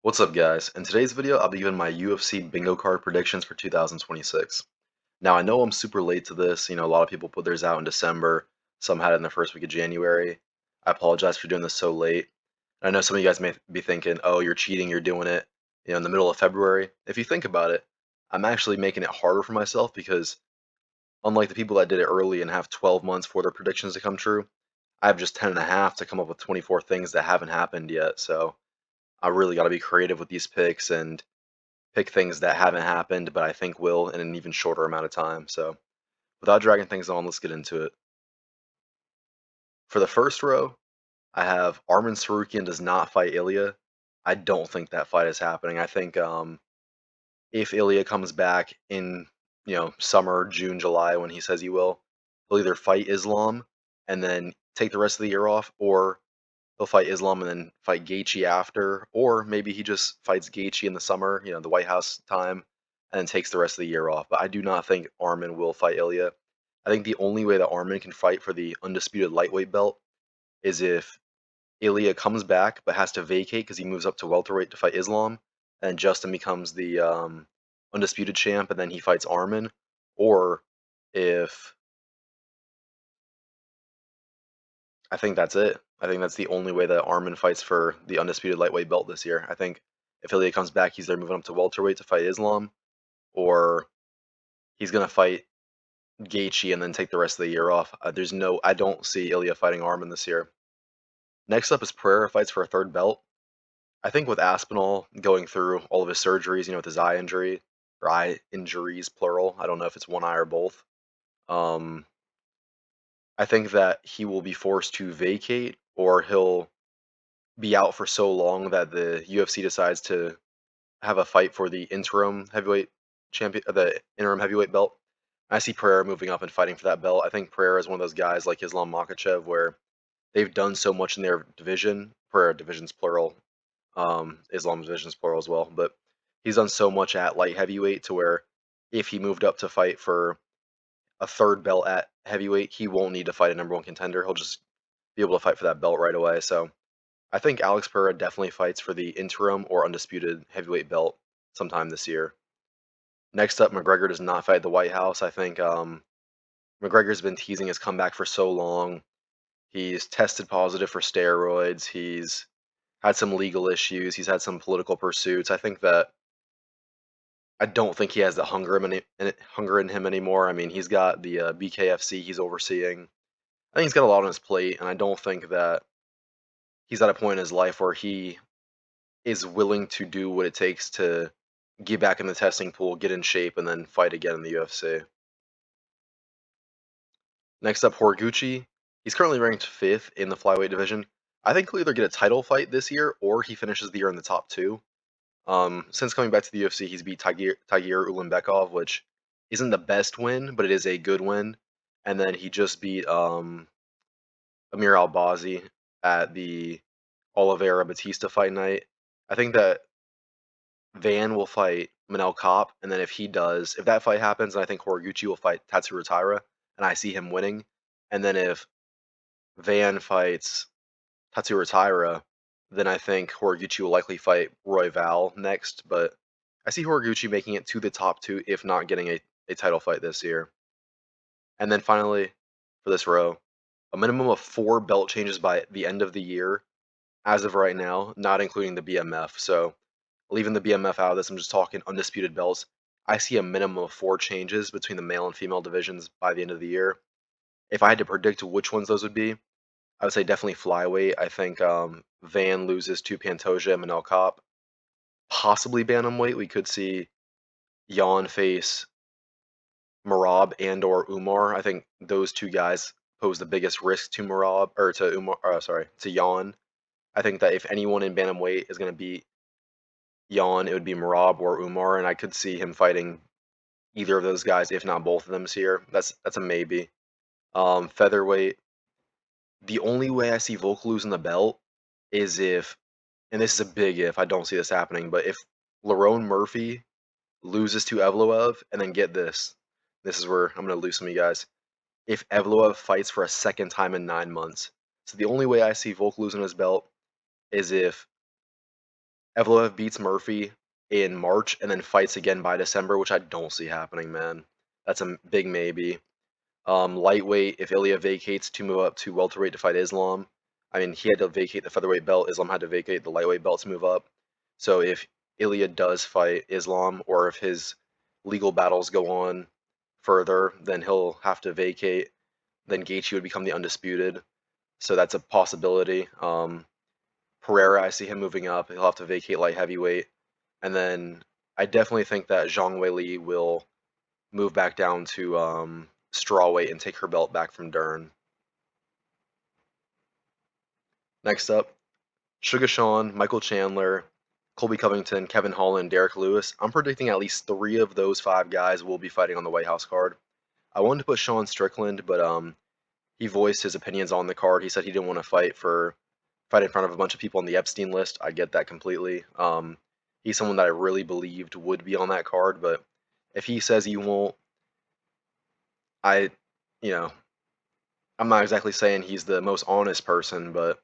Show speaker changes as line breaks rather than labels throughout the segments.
What's up, guys? In today's video, I'll be giving my UFC bingo card predictions for 2026. Now, I know I'm super late to this. A lot of people put theirs out in December. Some had it in the first week of January. I apologize for doing this so late. I know some of you guys may be thinking, oh, you're cheating, you're doing it, in the middle of February. If you think about it, I'm actually making it harder for myself because unlike the people that did it early and have 12 months for their predictions to come true, I have just 10 and a half to come up with 24 things that haven't happened yet. So I really got to be creative with these picks and pick things that haven't happened, but I think will in an even shorter amount of time. So, without dragging things on, let's get into it. For the first row, I have Arman Sarukian does not fight Ilya. I don't think that fight is happening. I think if Ilya comes back in summer, June, July when he says he will, he'll either fight Islam and then take the rest of the year off, or he'll fight Islam and then fight Gaethje after, or maybe he just fights Gaethje in the summer, the White House time, and then takes the rest of the year off. But I do not think Arman will fight Ilya. I think the only way that Arman can fight for the undisputed lightweight belt is if Ilya comes back but has to vacate because he moves up to welterweight to fight Islam, and Justin becomes the undisputed champ, and then he fights Arman, or if I think that's it. I think that's the only way that Arman fights for the undisputed lightweight belt this year. I think if Ilya comes back, he's either moving up to welterweight to fight Islam, or he's gonna fight Gaethje and then take the rest of the year off. I don't see Ilya fighting Arman this year. Next up is Pereira fights for a third belt. I think with Aspinall going through all of his surgeries, with his eye injury, or eye injuries plural. I don't know if it's one eye or both. Um, I think that he will be forced to vacate, or he'll be out for so long that the UFC decides to have a fight for the interim heavyweight champion, the interim heavyweight belt. I see Pereira moving up and fighting for that belt. I think Pereira is one of those guys like Islammakhachev where they've done so much in their division. Pereira division's plural. Islam division's plural as well. But he's done so much at light heavyweight to where if he moved up to fight for a third belt at heavyweight, he won't need to fight a number one contender. He'll just be able to fight for that belt right away. So I think Alex Pereira definitely fights for the interim or undisputed heavyweight belt sometime this year. Next up, McGregor does not fight the White House. I think McGregor's been teasing his comeback for so long. He's tested positive for steroids. He's had some legal issues. He's had some political pursuits. I don't think he has the hunger in him anymore. I mean, he's got the BKFC he's overseeing. I think he's got a lot on his plate, and I don't think that he's at a point in his life where he is willing to do what it takes to get back in the testing pool, get in shape, and then fight again in the UFC. Next up, Horiguchi. He's currently ranked 5th in the flyweight division. I think he'll either get a title fight this year or he finishes the year in the top 2. Since coming back to the UFC, he's beat Tagir Ulanbekov, which isn't the best win, but it is a good win. And then he just beat Amir Albazi at the Oliveira Batista fight night. I think that Van will fight Manel Kopp, and then if that fight happens, then I think Horiguchi will fight Tatsuro Taira, and I see him winning. And then if Van fights Tatsuro Taira, then I think Horiguchi will likely fight Roy Val next, but I see Horiguchi making it to the top 2, if not getting a title fight this year. And then finally, for this row, a minimum of 4 belt changes by the end of the year, as of right now, not including the BMF. So leaving the BMF out of this, I'm just talking undisputed belts. I see a minimum of 4 changes between the male and female divisions by the end of the year. If I had to predict which ones those would be, I would say definitely flyweight. I think Van loses to Pantoja and Manel Kopp. Possibly bantamweight. We could see Jan face Merab and or Umar. I think those two guys pose the biggest risk to Merab or to Umar. To Jan. I think that if anyone in bantamweight is going to beat Jan, it would be Merab or Umar, and I could see him fighting either of those guys, if not both of them this year. That's a maybe. Featherweight. The only way I see Volk losing the belt is if, and this is a big if, I don't see this happening, but if Lerone Murphy loses to Evloev, and then get this is where I'm going to lose some of you guys, if Evloev fights for a second time in 9 months. So the only way I see Volk losing his belt is if Evloev beats Murphy in March and then fights again by December, which I don't see happening, man. That's a big maybe. Lightweight, if Ilya vacates to move up to welterweight to fight Islam. I mean, he had to vacate the featherweight belt. Islam had to vacate the lightweight belt to move up. So if Ilya does fight Islam, or if his legal battles go on further, then he'll have to vacate. Then Gaethje would become the undisputed. So that's a possibility. Pereira, I see him moving up. He'll have to vacate light heavyweight. And then I definitely think that Zhang Weili will move back down to strawweight and take her belt back from Dern. Next up, Sugasean, Michael Chandler, Colby Covington, Kevin Holland, Derek Lewis. I'm predicting at least 3 of those 5 guys will be fighting on the White House card. I wanted to put Sean Strickland, but he voiced his opinions on the card. He said he didn't want to fight in front of a bunch of people on the Epstein list. I get that completely. He's someone that I really believed would be on that card, but if he says he won't, I, you know, I'm not exactly saying he's the most honest person, but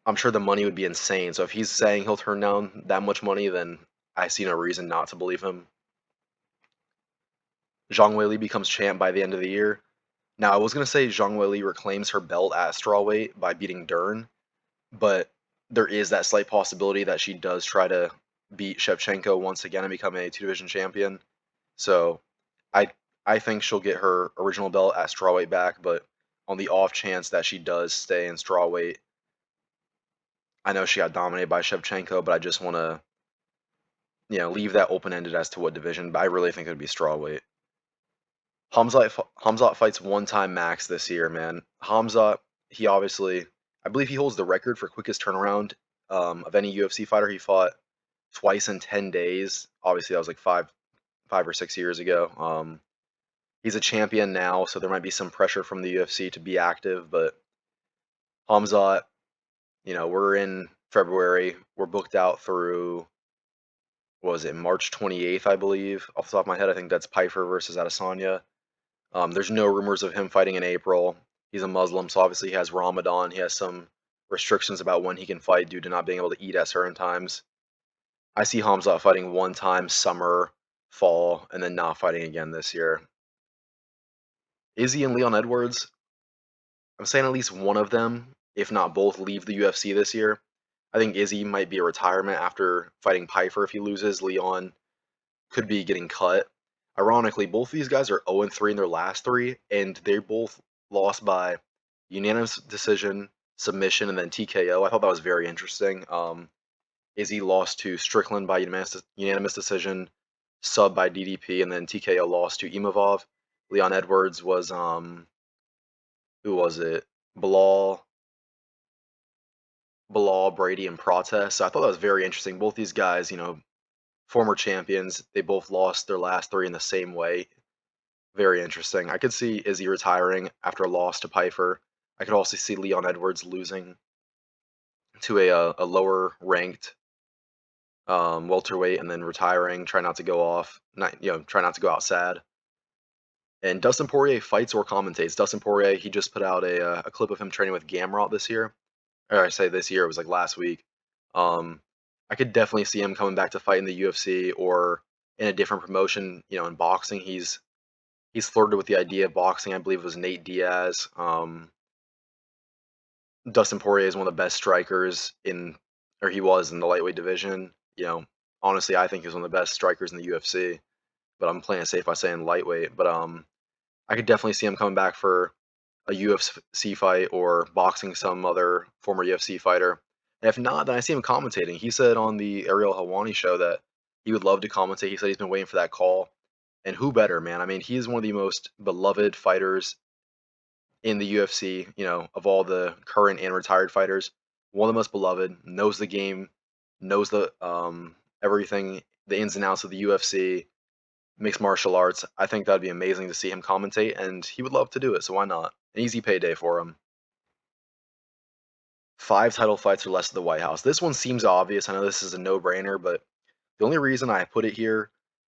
I'm sure the money would be insane. So if he's saying he'll turn down that much money, then I see no reason not to believe him. Zhang Weili becomes champ by the end of the year. Now, I was going to say Zhang Weili reclaims her belt at strawweight by beating Dern, but there is that slight possibility that she does try to beat Shevchenko once again and become a 2-division champion. So I think she'll get her original belt at strawweight back, but on the off chance that she does stay in strawweight, I know she got dominated by Shevchenko, but I just want to, leave that open-ended as to what division, but I really think it would be strawweight. Khamzat fights 1 time max this year, man. Khamzat, I believe he holds the record for quickest turnaround of any UFC fighter. He fought twice in 10 days. Obviously, that was like 5 or 6 years ago. He's a champion now, so there might be some pressure from the UFC to be active, but Khamzat, we're in February. We're booked out through, what was it, March 28th, I believe. Off the top of my head, I think that's Pyfer versus Adesanya. There's no rumors of him fighting in April. He's a Muslim, so obviously he has Ramadan. He has some restrictions about when he can fight due to not being able to eat at certain times. I see Khamzat fighting 1 time summer, fall, and then not fighting again this year. Izzy and Leon Edwards, I'm saying at least one of them, if not both, leave the UFC this year. I think Izzy might be a retirement after fighting Pyfer if he loses. Leon could be getting cut. Ironically, both of these guys are 0-3 in their last 3, and they both lost by unanimous decision, submission, and then TKO. I thought that was very interesting. Izzy lost to Strickland by unanimous decision, sub by DDP, and then TKO lost to Imavov. Leon Edwards was, who was it? Bilal, Brady, and Protest. So I thought that was very interesting. Both these guys, former champions, they both lost their last 3 in the same way. Very interesting. I could see Izzy retiring after a loss to Pyfer. I could also see Leon Edwards losing to a lower ranked welterweight and then retiring, try not to go out sad. And Dustin Poirier fights or commentates. Dustin Poirier, he just put out a clip of him training with Gamrot this year. Or I say this year, it was like last week. I could definitely see him coming back to fight in the UFC or in a different promotion. In boxing, he's flirted with the idea of boxing. I believe it was Nate Diaz. Dustin Poirier is one of the best strikers he was in the lightweight division. Honestly, I think he's one of the best strikers in the UFC, but I'm playing it safe by saying lightweight. But I could definitely see him coming back for a UFC fight or boxing some other former UFC fighter. And if not, then I see him commentating. He said on the Ariel Helwani show that he would love to commentate. He said he's been waiting for that call. And who better, man? I mean, he is one of the most beloved fighters in the UFC, of all the current and retired fighters. One of the most beloved, knows the game, knows the everything, the ins and outs of the UFC, mixed martial arts. I think that'd be amazing to see him commentate, and he would love to do it, so why not? An easy payday for him. 5 title fights or less at the White House. This one seems obvious. I know this is a no-brainer, but the only reason I put it here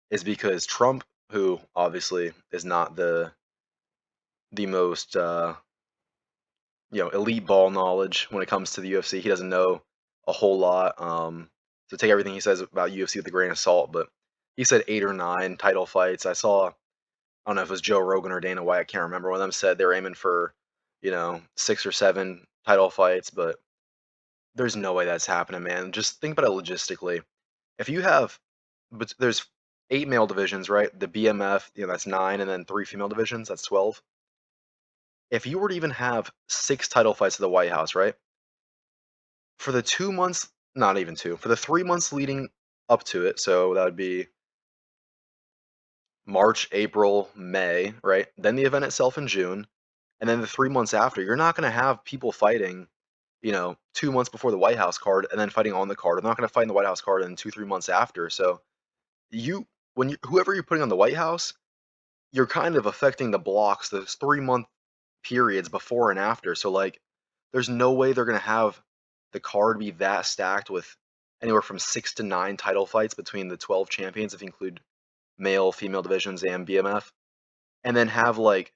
is because Trump, who obviously is not the most elite ball knowledge when it comes to the UFC. He doesn't know a whole lot. so take everything he says about UFC with a grain of salt. But he said 8 or 9 title fights. I saw, I don't know if it was Joe Rogan or Dana White. I can't remember. One of them said they were aiming for, 6 or 7 title fights. But there's no way that's happening, man. Just think about it logistically. If you have, but there's 8 male divisions, right? The BMF, that's 9, and then 3 female divisions, that's 12. If you were to even have 6 title fights at the White House, right? For the 2 months, not even 2, for the 3 months leading up to it, so that would be March, April, May, right? Then the event itself in June, and then the 3 months after, you're not gonna have people fighting, 2 months before the White House card and then fighting on the card. They're not gonna fight in the White House card in 2, 3 months after. So you when you whoever you're putting on the White House, you're kind of affecting the blocks, those 3-month periods before and after. So like, there's no way they're gonna have the card be that stacked with anywhere from 6 to 9 title fights between the 12 champions, if you include male, female divisions, and BMF, and then have like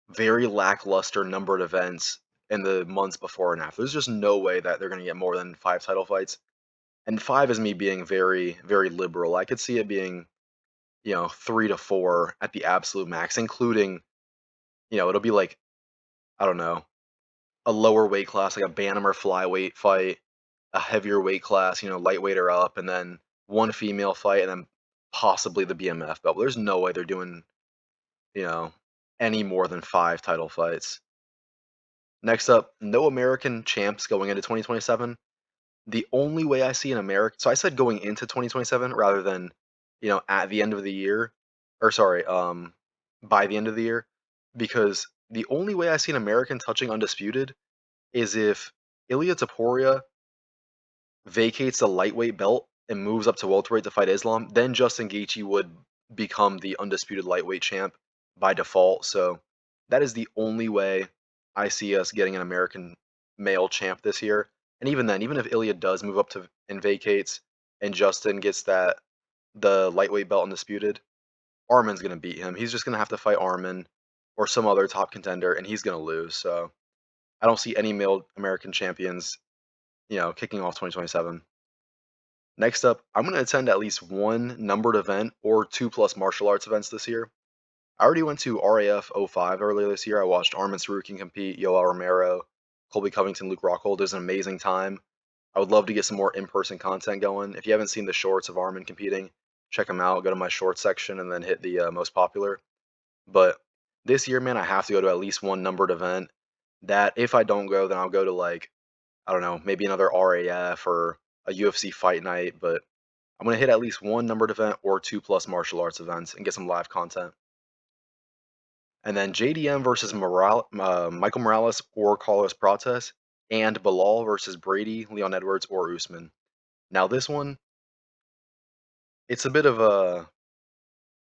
very lackluster numbered events in the months before and after. There's just no way that they're gonna get more than 5 title fights. And 5 is me being very, very liberal. I could see it being, 3 to 4 at the absolute max, including, it'll be like, I don't know, a lower weight class, like a bantam or flyweight fight, a heavier weight class, lightweight or up, and then one female fight, and then possibly the BMF belt. But there's no way they're doing, you know, any more than 5 title fights. Next up, no American champs going into 2027. The only way I see an American, so I said going into 2027 rather than, at the end of the year, or sorry, by the end of the year, because the only way I see an American touching undisputed is if Iliatopuria vacates the lightweight belt and moves up to welterweight to fight Islam, then Justin Gaethje would become the undisputed lightweight champ by default. So that is the only way I see us getting an American male champ this year. And even then, even if Ilya does move up to and vacates, and Justin gets the lightweight belt undisputed, Arman's gonna beat him. He's just gonna have to fight Arman or some other top contender, and he's gonna lose. So I don't see any male American champions, kicking off 2027. Next up, I'm going to attend at least one numbered event or 2+ martial arts events this year. I already went to RAF 05 earlier this year. I watched Arman Tsarukyan compete, Yoel Romero, Colby Covington, Luke Rockhold. It was an amazing time. I would love to get some more in-person content going. If you haven't seen the shorts of Arman competing, check them out. Go to my shorts section and then hit the most popular. But this year, man, I have to go to at least one numbered event. That if I don't go, then I'll go to like, I don't know, maybe another RAF or a UFC fight night, but I'm going to hit at least one numbered event or 2+ martial arts events and get some live content. And then JDM versus Michael Morales or Carlos Prates, and Bilal versus Brady, Leon Edwards, or Usman. Now this one, it's a bit of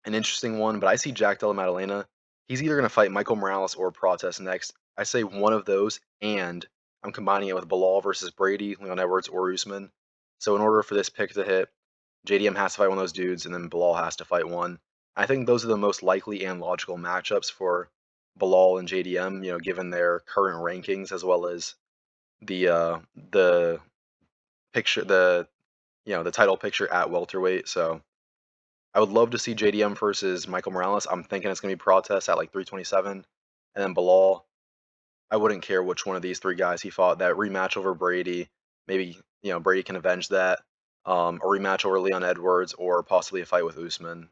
an interesting one, but I see Jackdellamaddalena. He's either going to fight Michael Morales or Prates next. I say one of those, and I'm combining it with Bilal versus Brady, Leon Edwards, or Usman. So in order for this pick to hit, JDM has to fight one of those dudes, and then Bilal has to fight one. I think those are the most likely and logical matchups for Bilal and JDM, given their current rankings as well as the picture, the title picture at welterweight. So I would love to see JDM versus Michael Morales. I'm thinking it's gonna be Prates at like 327, and then Bilal. I wouldn't care which one of these 3 guys he fought. That rematch over Brady, maybe Brady can avenge that. A rematch over Leon Edwards, or possibly a fight with Usman.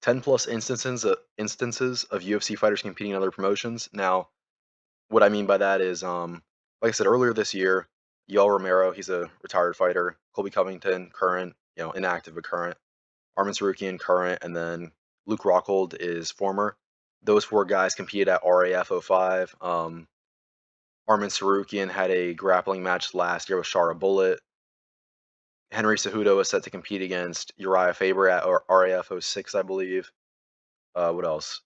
10+ instances of UFC fighters competing in other promotions. Now, what I mean by that is, like I said earlier this year, Yoel Romero, he's a retired fighter. Colby Covington, current, inactive but current. Arman Tsarukyan, current, and then Luke Rockhold is former. Those 4 guys competed at RAF 05. Arman Tsarukyan had a grappling match last year with Shara Bullet. Henry Cejudo is set to compete against Uriah Faber at RAF 06, I believe. What else?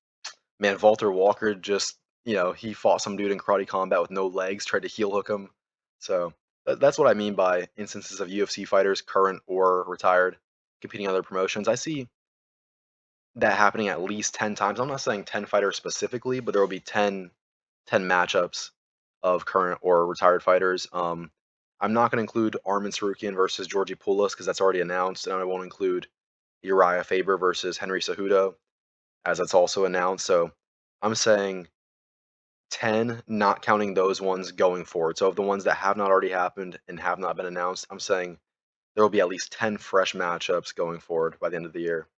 Man, Walter Walker just, he fought some dude in karate combat with no legs, tried to heel hook him. So that's what I mean by instances of UFC fighters, current or retired, competing in other promotions. I see that happening at least 10 times. I'm not saying 10 fighters specifically, but there will be 10 matchups of current or retired fighters. I'm not going to include Arman Sarukian versus Georgie Poulos because that's already announced, and I won't include Uriah Faber versus Henry Cejudo as that's also announced. So I'm saying 10, not counting those ones going forward. So of the ones that have not already happened and have not been announced, I'm saying there will be at least 10 fresh matchups going forward by the end of the year.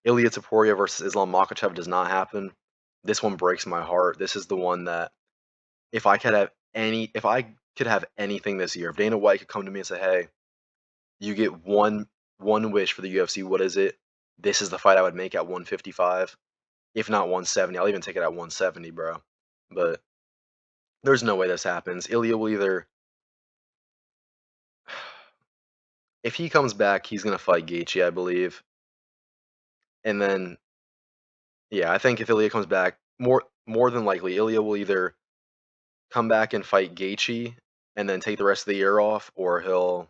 Iliatopuria versus Islammakhachev does not happen. This one breaks my heart. This is the one that if I could have anything this year, if Dana White could come to me and say, "Hey, you get one wish for the UFC, what is it?" This is the fight I would make at 155, if not 170. I'll even take it at 170, bro. But there's no way this happens. Ilya will either, if he comes back, he's gonna fight Gaethje, I believe, and then yeah, I think if Ilya comes back, more than likely, Ilya will either come back and fight Gaethje and then take the rest of the year off, or he'll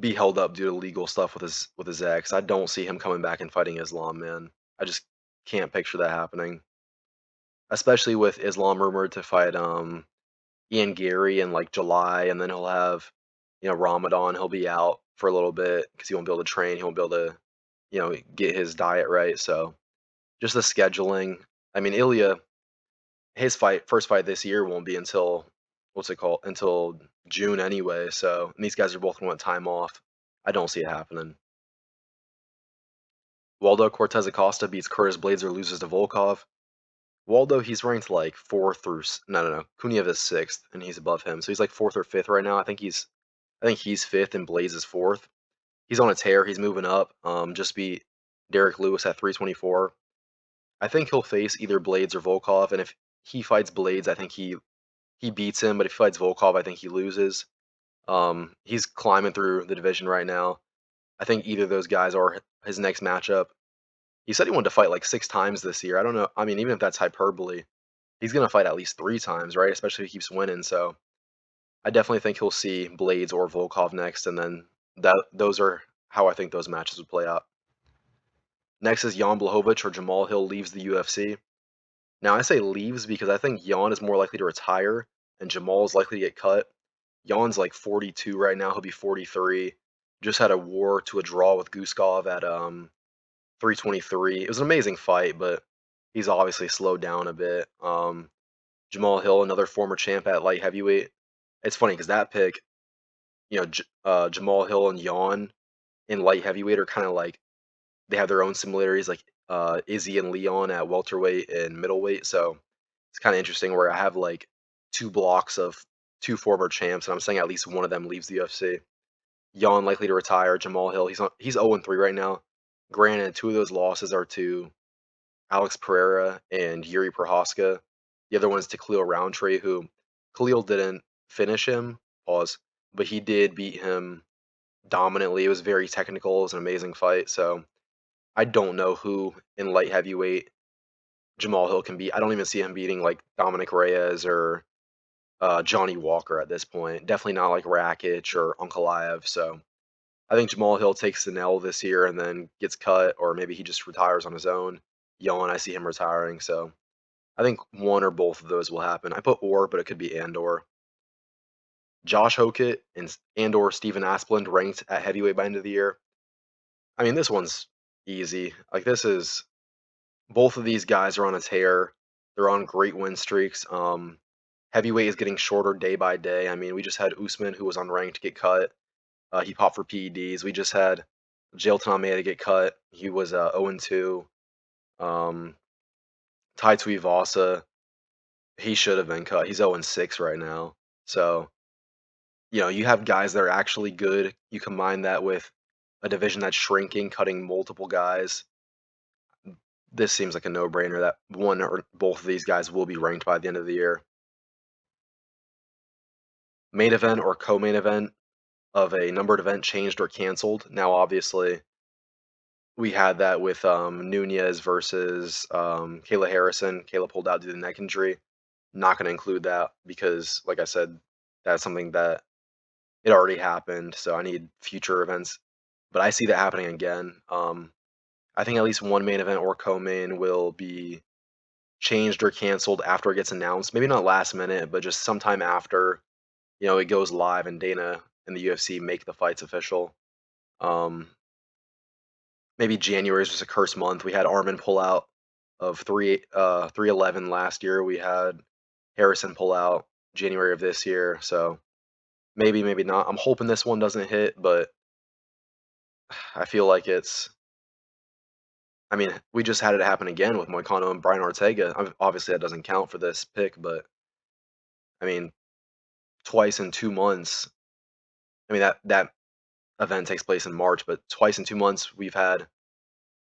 be held up due to legal stuff with his ex. I don't see him coming back and fighting Islam, man. I just can't picture that happening. Especially with Islam rumored to fight Ian Gary in like July, and then he'll have Ramadan. He'll be out for a little bit because he won't be able to train. He won't be able to get his diet right. So just the scheduling. I mean, Ilya, his first fight this year won't be until what's it called? Until June anyway. So and these guys are both gonna want time off. I don't see it happening. Waldo Cortez Acosta beats Curtis Blades or loses to Volkov. Waldo, he's ranked like fourth or no. Kuniev is sixth, and he's above him, so he's like fourth or fifth right now. I think he's fifth, and Blades is fourth. He's on a tear. He's moving up. Just beat Derek Lewis at 324. I think he'll face either Blades or Volkov, and if he fights Blades, I think he beats him. But if he fights Volkov, I think he loses. He's climbing through the division right now. I think either of those guys are his next matchup. He said he wanted to fight like 6 times this year. I don't know. I mean, even if that's hyperbole, he's gonna fight at least 3 times, right? Especially if he keeps winning. So I definitely think he'll see Blades or Volkov next, and then those are how I think those matches would play out. Next is Jan Blachowicz or Jamal Hill leaves the UFC. Now I say leaves because I think Jan is more likely to retire, and Jamal is likely to get cut. Jan's like 42 right now. He'll be 43. Just had a war to a draw with Guskov at 323. It was an amazing fight, but he's obviously slowed down a bit. Jamal Hill, another former champ at light heavyweight. It's funny because that pick, Jamal Hill and Jan in light heavyweight are kind of like they have their own similarities, like Izzy and Leon at welterweight and middleweight. So it's kind of interesting where I have like 2 blocks of 2 former champs, and I'm saying at least one of them leaves the UFC. Jan likely to retire. Jamal Hill, he's 0-3 right now. Granted, 2 of those losses are to Alex Pereira and Yuri Prohaska. The other one is to Khalil Roundtree, who Khalil didn't finish him, but he did beat him dominantly. It was very technical. It was an amazing fight. So I don't know who in light heavyweight Jamal Hill can beat. I don't even see him beating like Dominic Reyes or Johnny Walker at this point. Definitely not like Rakic or Ankalaev. So I think Jamal Hill takes the L this year and then gets cut, or maybe he just retires on his own. Yon, I see him retiring. So I think one or both of those will happen. I put or, but it could be and/or. Josh Hokett and/or Steven Asplund ranked at heavyweight by end of the year. I mean, this one's easy. Like both of these guys are on a tear. They're on great win streaks. Heavyweight is getting shorter day by day. I mean, we just had Usman, who was unranked, get cut. He popped for PEDs. We just had Jailton Almeida get cut. He was 0-2. Tai Tuivasa, he should have been cut. He's 0-6 right now. So, you have guys that are actually good. You combine that with a division that's shrinking, cutting multiple guys. This seems like a no-brainer that one or both of these guys will be ranked by the end of the year. Main event or co-main event of a numbered event changed or canceled. Now, obviously, we had that with Nunez versus Kayla Harrison. Kayla pulled out due to neck injury. Not going to include that because, like I said, that's something that it already happened. So I need future events. But I see that happening again. I think at least one main event or co-main will be changed or canceled after it gets announced. Maybe not last minute, but just sometime after. it goes live and Dana and the UFC make the fights official. Um, Maybe January is just a cursed month. We had Arman pull out of 311 last year. We had Harrison pull out January of this year. So maybe not. I'm hoping this one doesn't hit, but I feel like it's. I mean, we just had it happen again with Moicano and Brian Ortega. Obviously, that doesn't count for this pick, but I mean, twice in 2 months. I mean that event takes place in March, but twice in 2 months we've had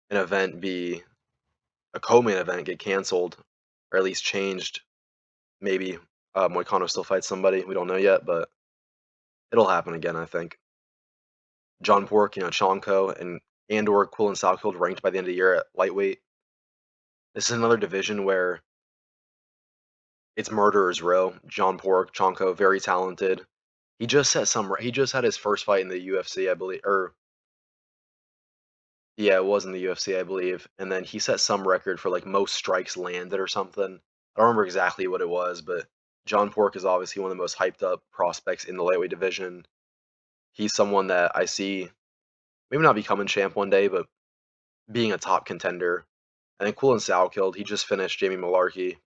an event be a co-main event get canceled, or at least changed. Maybe Moicano still fights somebody. We don't know yet, but it'll happen again, I think. John Pork, Chonko, and/or Quillen Southfield ranked by the end of the year at lightweight. This is another division where it's murderer's row. John Pork, Chonko, very talented. He just had his first fight in the UFC, I believe, or yeah, it was in the UFC, I believe. And then he set some record for like most strikes landed or something. I don't remember exactly what it was, but John Pork is obviously one of the most hyped up prospects in the lightweight division. He's someone that I see maybe not becoming champ one day, but being a top contender. I think Quillen Southfield, he just finished Jamie Malarkey,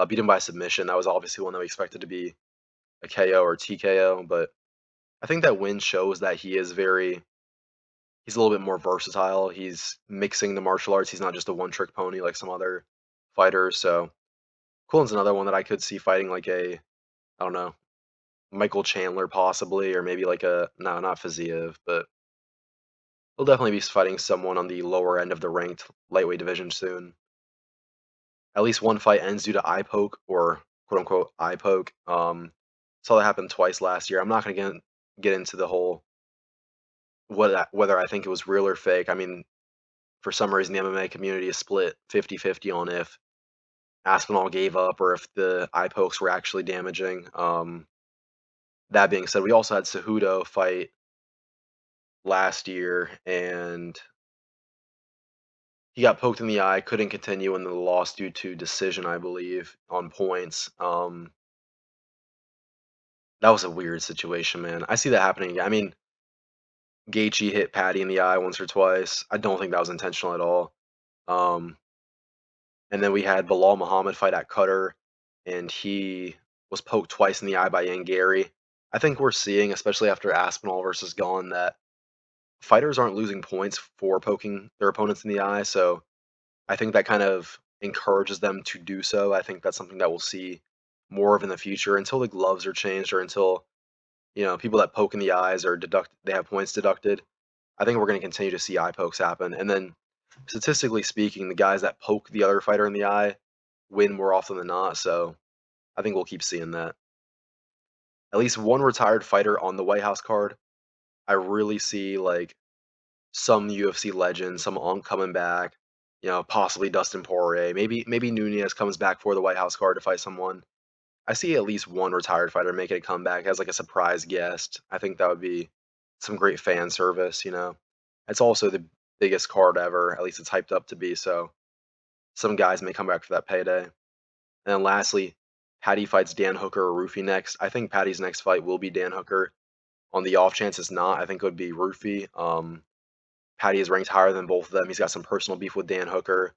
beat him by submission. That was obviously one that we expected to be a KO or TKO, but I think that win shows that he's a little bit more versatile. He's mixing the martial arts. He's not just a one-trick pony like some other fighters. So Quillen's another one that I could see fighting like I don't know, Michael Chandler possibly, or maybe like no, not Fiziev, but he'll definitely be fighting someone on the lower end of the ranked lightweight division soon. At least one fight ends due to eye poke or quote unquote eye poke. Saw that happen twice last year. I'm not gonna get into the whole whether I think it was real or fake. I mean, for some reason, the MMA community is split 50-50 on if Aspinall gave up or if the eye pokes were actually damaging. That being said, we also had Cejudo fight last year, and he got poked in the eye, couldn't continue in the loss due to decision, I believe, on points. That was a weird situation, man. I see that happening again. I mean, Gaethje hit Paddy in the eye once or twice. I don't think that was intentional at all. Um, and then we had Bilal Muhammad fight at Qatar, and he was poked twice in the eye by Yangari. I think we're seeing, especially after Aspinall versus Gone, that fighters aren't losing points for poking their opponents in the eye. So I think that kind of encourages them to do so. I think that's something that we'll see more of in the future until the gloves are changed or until people that poke in the eyes or they have points deducted. I think we're going to continue to see eye pokes happen. And then statistically speaking, the guys that poke the other fighter in the eye win more often than not. So I think we'll keep seeing that. At least one retired fighter on the White House card. I really see like some UFC legends, some on coming back. Possibly Dustin Poirier. Maybe Nunez comes back for the White House card to fight someone. I see at least one retired fighter making a comeback as like a surprise guest. I think that would be some great fan service. It's also the biggest card ever, at least it's hyped up to be, so some guys may come back for that payday. And then lastly, Paddy fights Dan Hooker or Rufy next. I think Paddy's next fight will be Dan Hooker. On the off chance it's not, I think it would be Rufy. Paddy is ranked higher than both of them. He's got some personal beef with Dan Hooker.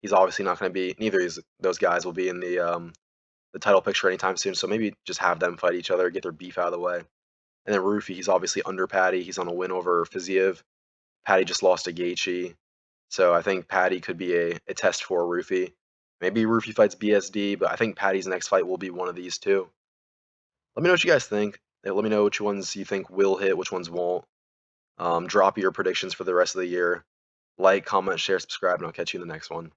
He's obviously not going to be, neither of those guys will be in the title picture anytime soon. So maybe just have them fight each other, get their beef out of the way. And then Rufy, he's obviously under Paddy. He's on a win over Fiziev. Paddy just lost to Gaethje. So I think Paddy could be a test for Rufy. Maybe Rufy fights BSD, but I think Paddy's next fight will be one of these two. Let me know what you guys think. Let me know which ones you think will hit, which ones won't. Drop your predictions for the rest of the year. Like, comment, share, subscribe, and I'll catch you in the next one.